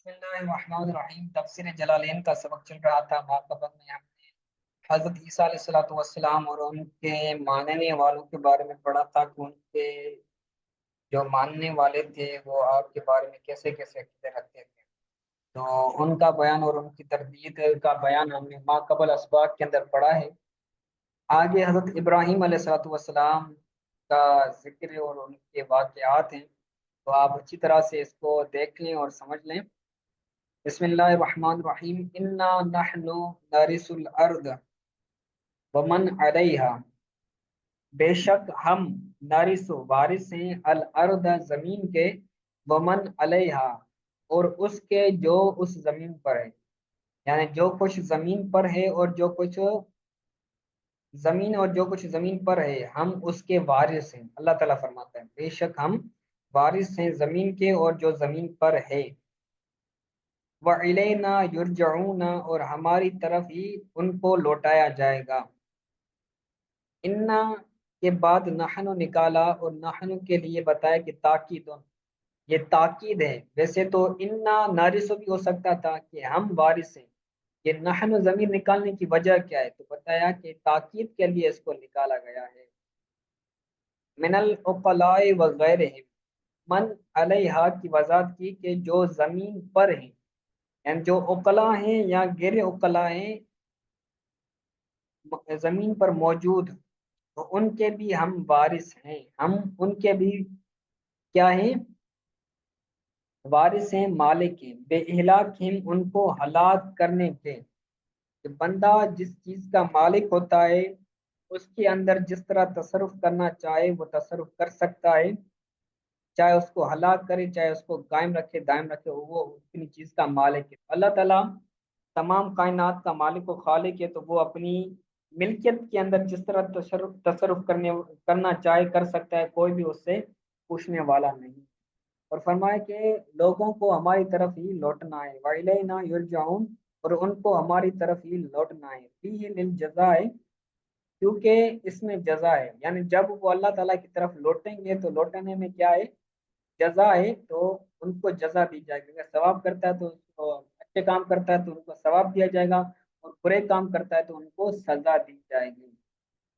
بسم اللہ الرحمن الرحیم۔ تفسیر جلالین کا سبق چل رہا تھا۔ ماقبل میں ہم نے حضرت عیسیٰ علیہ الصلوۃ والسلام اور ان کے ماننے والوں کے بارے میں پڑھا تھا کہ ان کے جو ماننے والے تھے وہ آپ کے بارے میں کیسے کیسے عقیدے رکھتے تھے، تو ان کا بیان اور ان کی تردید کا بیان ہم نے ماقبل اسباق کے اندر پڑھا ہے۔ آگے حضرت ابراہیم علیہ الصلوۃ والسلام کا ذکر اور ان کے واقعات ہیں، تو آپ اچھی طرح سے اس کو دیکھ لیں اور سمجھ لیں۔ بسم اللہ الرحمن الرحیم۔ انا نحن نرث الارض ومن علیہا، بے شک ہم نرث وارث ہیں، الارض زمین کے، ومن علیہا اور اس کے جو اس زمین پر ہے، یعنی جو کچھ زمین پر ہے اور جو کچھ زمین پر ہے ہم اس کے وارث ہیں۔ اللہ تعالیٰ فرماتا ہے بے شک ہم وارث ہیں زمین کے اور جو زمین پر ہے۔ وَإِلَيْنَا يُرْجَعُونَ اور ہماری طرف ہی ان کو لوٹایا جائے گا۔ انا کے بعد نحن نکالا اور نحن کے لیے بتایا کہ تاکید، یہ تاکید ہے۔ ویسے تو انا نارث بھی ہو سکتا تھا کہ ہم وارث ہیں، یہ نحن ضمیر نکالنے کی وجہ کیا ہے، تو بتایا کہ تاکید کے لیے اس کو نکالا گیا ہے۔ من العقلاء وغیرہم، من علیہا کی وضاحت کی کہ جو زمین پر ہیں، یعنی جو عقلاء ہیں یا غیر عقلاء ہیں زمین پر موجود، تو ان کے بھی ہم وارث ہیں، ہم ان کے بھی کیا ہیں، وارث ہیں، مالک ہیں، بے اہلاکہم ان کو ہلاک کرنے کے۔ کہ بندہ جس چیز کا مالک ہوتا ہے اس کے اندر جس طرح تصرف کرنا چاہے وہ تصرف کر سکتا ہے، چاہے اس کو ہلاک کرے چاہے اس کو قائم رکھے دائم رکھے، وہ اپنی چیز کا مالک ہے۔ اللہ تعالیٰ تمام کائنات کا مالک و خالق ہے، تو وہ اپنی ملکیت کے اندر جس طرح تصرف کرنا چاہے کر سکتا ہے، کوئی بھی اس سے پوچھنے والا نہیں۔ اور فرمایا کہ لوگوں کو ہماری طرف ہی لوٹنا ہے، وَإِلَيْنَا يُرْجَعُونَ اور ان کو ہماری طرف ہی لوٹنا ہے، فِيهِ لِلْجَزَاءِ کیونکہ اس میں جزا ہے، یعنی جب وہ اللہ تعالیٰ کی طرف لوٹیں گے تو لوٹنے میں کیا ہے، جزا ہے، تو ان کو جزا دی جائے گی۔ اگر ثواب کرتا ہے تو اس کو، اچھے کام کرتا ہے تو ان کو ثواب دیا جائے گا، اور برے کام کرتا ہے تو ان کو سزا دی جائے گی۔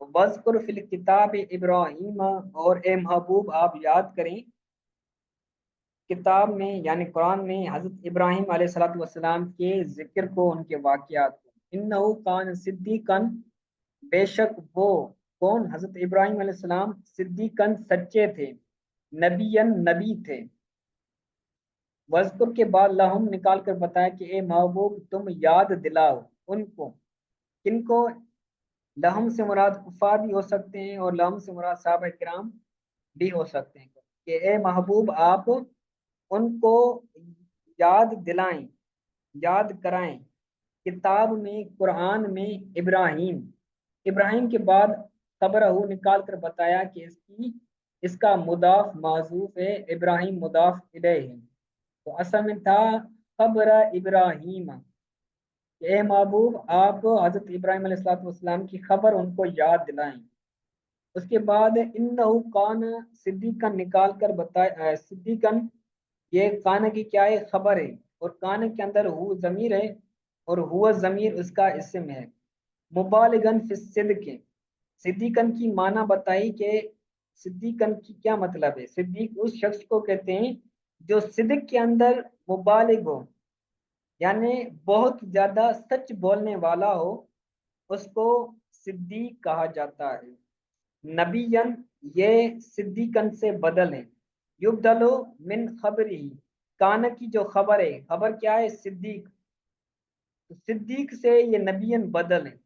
وَاذْكُرْ فِي الْكِتَابِ إِبْرَاهِيمَ اور اے محبوب آپ یاد کریں کتاب میں یعنی قرآن میں حضرت ابراہیم علیہ الصلوۃ والسلام کے ذکر کو، ان کے واقعات کو۔ انہو کان صدیقاً بے شک وہ کون، حضرت ابراہیم علیہ السلام، صدیقاً سچے تھے، نبیًا نبی تھے۔ وذکر کے بعد لہم نکال کر بتایا کہ اے محبوب تم یاد دلاؤ ان کو، کن کو، لہم سے مراد کفار بھی ہو سکتے ہیں اور لہم سے مراد صحابہ کرام بھی ہو سکتے ہیں، کہ اے محبوب آپ ان کو یاد دلائیں، یاد کرائیں، کتاب میں، قرآن میں، ابراہیم کے بعد خبرہ نکال کر بتایا کہ اس کا مضاف معذوف ہے، ابراہیم مضاف الیہ ہے، تو اصل میں تھا خبر ابراہیم، کہ اے محبوب آپ حضرت ابراہیم علیہ السلام کی خبر ان کو یاد دلائیں۔ اس کے بعد انہو کان صدیقاً نکال کر بتایا، صدیقاً یہ کان کی کیا ہے، خبر ہے، اور کان کے اندر ہو ضمیر ہے اور ہوا ضمیر اس کا اسم ہے، مبالغاً فی الصدق، صدیقاً کی معنی بتائی کہ صدیقاً کی کیا مطلب ہے، صدیق اس شخص کو کہتے ہیں جو صدق کے اندر مبالغ ہو، یعنی بہت زیادہ سچ بولنے والا ہو، اس کو صدیق کہا جاتا ہے۔ نبیًا یہ صدیقاً سے بدل ہے، یبدلو من خبری، کان کی جو خبر ہے، خبر کیا ہے، صدیق، تو صدیق سے یہ نبیًا بدل ہے۔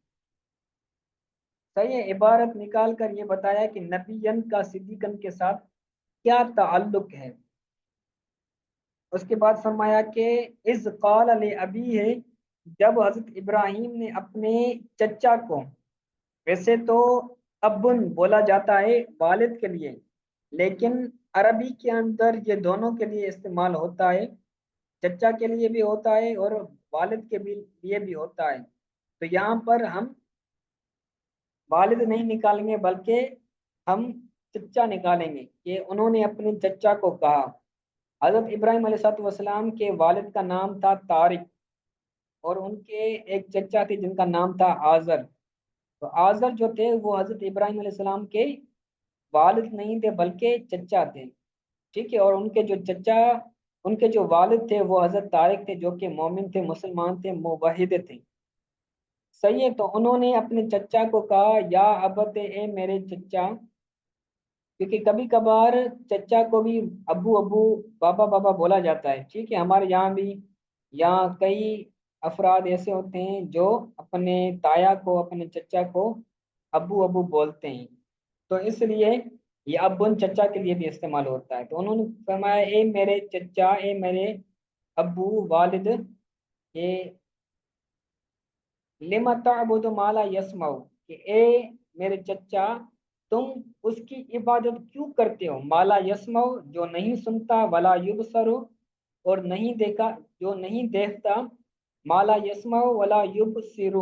صحیح عبارت نکال کر یہ بتایا کہ نبیًا کا صدیقاً کے ساتھ کیا تعلق ہے۔ اس کے بعد فرمایا کہ اذ قال لابی ہے، جب حضرت ابراہیم نے اپنے چچا کو، ویسے تو ابن بولا جاتا ہے والد کے لیے، لیکن عربی کے اندر یہ دونوں کے لیے استعمال ہوتا ہے، چچا کے لیے بھی ہوتا ہے اور والد کے لیے بھی ہوتا ہے، تو یہاں پر ہم والد نہیں نکالیں گے بلکہ ہم چچا نکالیں گے، کہ انہوں نے اپنے چچا کو کہا، حضرت ابراہیم علیہ السلام کے والد کا نام تھا طارق، اور ان کے ایک چچا تھے جن کا نام تھا آزر۔ تو آزر جو تھے وہ حضرت ابراہیم علیہ السلام کے والد نہیں تھے بلکہ چچا تھے، ٹھیک ہے۔ اور ان کے جو والد تھے وہ حضرت طارق تھے، جو کہ مومن تھے، مسلمان تھے، موحد تھے، صحیح ہے۔ تو انہوں نے اپنے چچا کو کہا یا ابت، اے میرے چچا، کیونکہ کبھی کبھار چچا کو بھی ابو ابو، بابا بابا بولا جاتا ہے، ٹھیک ہے۔ ہمارے یہاں بھی، یہاں کئی افراد ایسے ہوتے ہیں جو اپنے تایا کو، اپنے چچا کو ابو ابو بولتے ہیں، تو اس لیے یہ ابن چچا کے لیے بھی استعمال ہوتا ہے۔ تو انہوں نے فرمایا اے میرے چچا، اے میرے ابو والد، یہ لما تعبد ما لا یسمع، کہ اے میرے چچا، تم اس کی عبادت کیوں کرتے ہو، مالا یسمع، جو نہیں سنتا، ولا یبصر، اور نہیں دیکھا، جو نہیں دیکھتا، مالا یسمع ولا یبصر،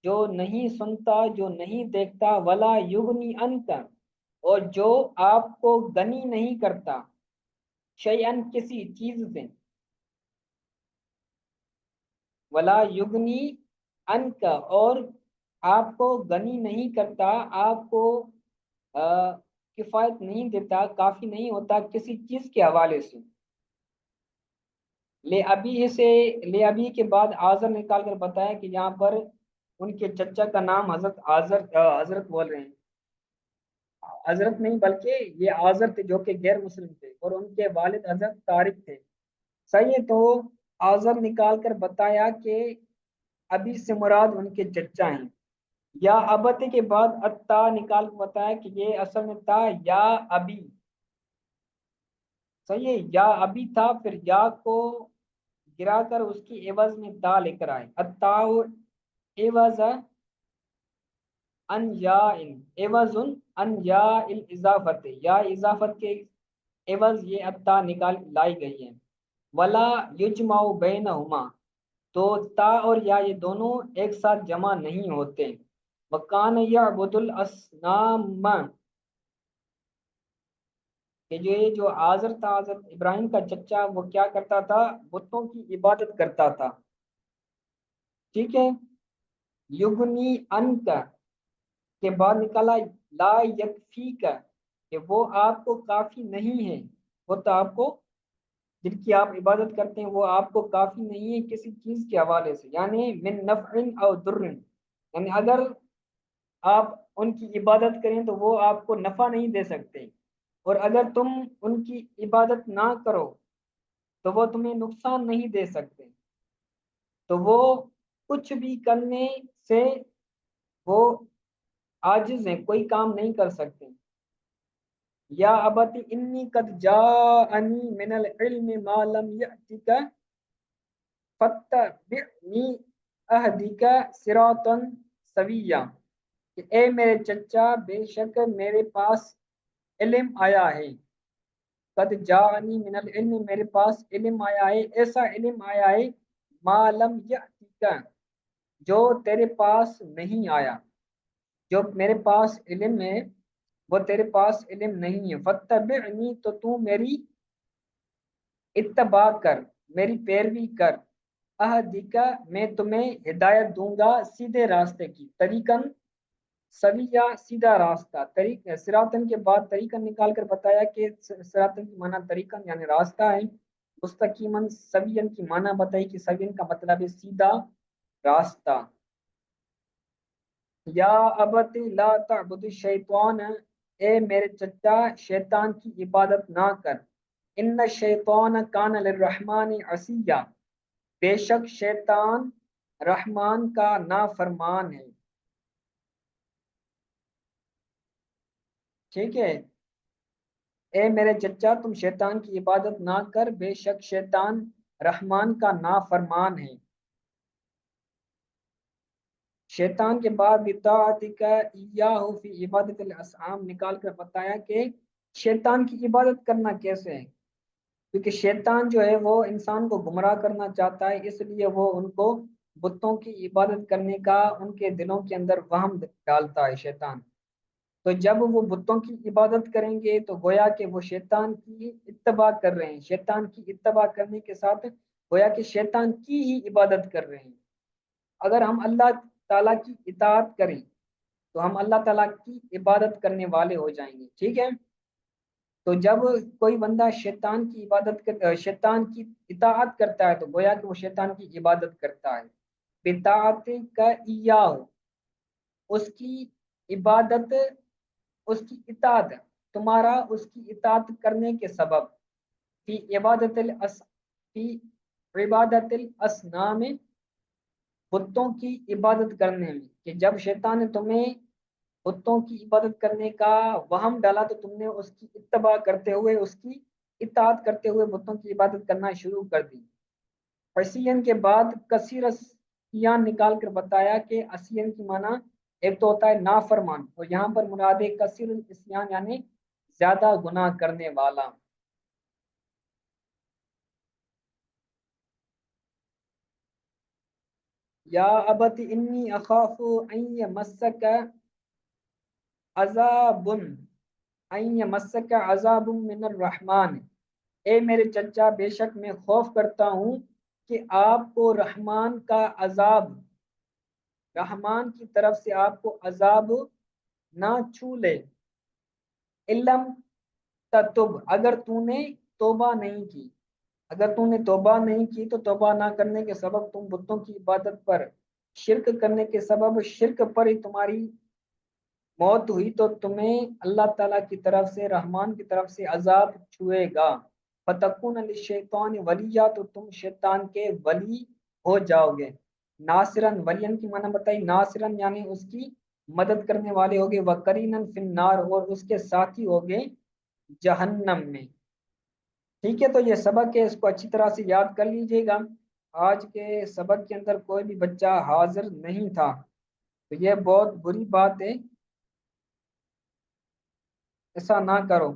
جو نہیں سنتا، جو نہیں دیکھتا، ولا یغنی عنک، اور جو آپ کو غنی نہیں کرتا، شیئن، کسی چیز سے، ولا یغنی عنک، اور آپ کو غنی نہیں کرتا، آپ کو کفایت نہیں دیتا، کافی نہیں ہوتا کسی چیز کے حوالے سے۔ لے ابھی کے بعد آزر نکال کر بتایا کہ یہاں پر ان کے چچا کا نام حضرت حضرت بول رہے ہیں، حضرت نہیں بلکہ یہ آزر تھے جو کہ غیر مسلم تھے، اور ان کے والد حضرت طارق تھے، صحیح ہے۔ تو آزر نکال کر بتایا کہ ابھی سے مراد ان کے چچا ہیں۔ یا ابت کے بعد اتا نکال کر بتایا کہ یہ اصل میں تھا یا ابی، صحیح ہے، یا ابی تھا، پھر یا کو گرا کر اس کی عوض میں تا لے کر آئے، اتا عوض ان یا ان، عوض ان یا الاضافت، یا اضافت کے عوض یہ اتا نکال لائی گئی ہے۔ ولا یجمع بینہما، تو تا اور یا یہ دونوں ایک ساتھ جمع نہیں ہوتے۔ وکان یعبد الاصنام، کہ جو آزر تھا، حضرت ابراہیم کا چچا، وہ کیا کرتا تھا، بتوں کی عبادت کرتا تھا، ٹھیک ہے۔ یغنی ان کا کے بعد نکالا لا یکفی کا، کہ وہ آپ کو کافی نہیں ہے، وہ تو آپ کو، جن کی آپ عبادت کرتے ہیں وہ آپ کو کافی نہیں ہے کسی چیز کے حوالے سے، یعنی من نفع او ضر، یعنی اگر آپ ان کی عبادت کریں تو وہ آپ کو نفع نہیں دے سکتے، اور اگر تم ان کی عبادت نہ کرو تو وہ تمہیں نقصان نہیں دے سکتے، تو وہ کچھ بھی کرنے سے وہ عاجز ہیں، کوئی کام نہیں کر سکتے۔ یا ابتی انی قد جاءنی من العلم ما لم یأتک فتبعنی اہدک صراطا سویا، کہ اے میرے چچا، بے شک میرے پاس علم آیا ہے، قد جاءنی من العلم، میرے پاس علم آیا ہے، ایسا علم آیا ہے، ما لم یأتک، جو تیرے پاس نہیں آیا، جو میرے پاس علم ہے وہ تیرے پاس علم نہیں ہے، فتبعنی، تو میری اتباع کر، میری پیروی کر، اہدیکا، میں تمہیں ہدایت دوں گا سیدھے راستے کی، طریقاً سویہ، سیدھا راستہ، طریق سراطن کے بعد طریقاً نکال کر بتایا کہ سراطن کی معنی طریقاً یعنی راستہ ہے، مستقیماً سوین کی معنی بتائی کہ سوین کا مطلب ہے سیدھا راستہ۔ یا ابت لا تعبد الشیطان، اے میرے چچا، شیطان کی عبادت نہ کر، ان الشیطان کان للرحمن عصیا، بے شک شیطان رحمان کا نافرمان ہے، ٹھیک ہے۔ اے میرے چچا، تم شیطان کی عبادت نہ کر، بے شک شیطان رحمان کا نافرمان ہے۔ شیطان کے بعد بطاعتک ایاہ فی عبادت الاصنام نکال کر بتایا کہ شیطان کی عبادت کرنا کیسے ہے، کیونکہ شیطان جو ہے وہ انسان کو گمراہ کرنا چاہتا ہے، اس لیے وہ ان کو بتوں کی عبادت کرنے کا ان کے دلوں کے اندر وہم ڈالتا ہے شیطان۔ تو جب وہ بتوں کی عبادت کریں گے تو گویا کہ وہ شیطان کی اتباع کر رہے ہیں، شیطان کی اتباع کرنے کے ساتھ گویا کہ شیطان کی ہی عبادت کر رہے ہیں۔ اگر ہم اللہ تعالیٰ کی اطاعت کریں تو ہم اللہ تعالیٰ کی عبادت کرنے والے ہو جائیں گے، ٹھیک ہے۔ تو جب کوئی بندہ شیطان کی شیطان کی اطاعت کرتا ہے تو گویا کہ وہ شیطان کی عبادت کرتا ہے۔ بطاعت کا اس کی عبادت، اس کی اطاعت، تمہارا اس کی اطاعت کرنے کے سبب فی فی عبادت الاسنام، بتوں کی عبادت کرنے میں، کہ جب شیطان نے تمہیں بتوں کی عبادت کرنے کا وہم ڈالا تو تم نے اس کی اتباع کرتے ہوئے، اس کی اطاعت کرتے ہوئے بتوں کی عبادت کرنا شروع کر دی۔ اسین کے بعد کثیر اسیان نکال کر بتایا کہ اسین کی معنی ایک تو ہوتا ہے نافرمان، اور یہاں پر مراد کثیر الاسیان یعنی زیادہ گناہ کرنے والا۔ یا ابت انی اخاف ان یمسک عذاب عذاب من الرحمن، اے میرے چچا بے شک میں خوف کرتا ہوں کہ آپ کو رحمان کا عذاب، رحمان کی طرف سے آپ کو عذاب نہ چھو لے، علم تتب، اگر تو نے توبہ نہیں کی، اگر تم نے توبہ نہیں کی تو توبہ نہ کرنے کے سبب تم بتوں کی عبادت پر، شرک کرنے کے سبب شرک پر ہی تمہاری موت ہوئی تو تمہیں اللہ تعالیٰ کی طرف سے، رحمان کی طرف سے عذاب چھوئے گا۔ فتکون للشیطان ولیہ، تو تم شیطان کے ولی ہو جاؤ گے۔ ناصرن، ولین کی معنی بتائی، ناصرن یعنی اس کی مدد کرنے والے ہوگے، وقرینن فی النار، اور اس کے ساتھی ہوگے جہنم میں۔ ٹھیک ہے، تو یہ سبق ہے، اس کو اچھی طرح سے یاد کر لیجئے گا۔ آج کے سبق کے اندر کوئی بھی بچہ حاضر نہیں تھا تو یہ بہت بری بات ہے، ایسا نہ کرو۔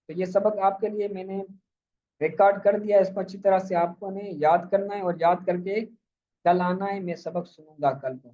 تو یہ سبق آپ کے لیے میں نے ریکارڈ کر دیا، اس کو اچھی طرح سے آپ کو نے یاد کرنا ہے، اور یاد کر کے کل آنا ہے، میں سبق سنوں گا کل کو۔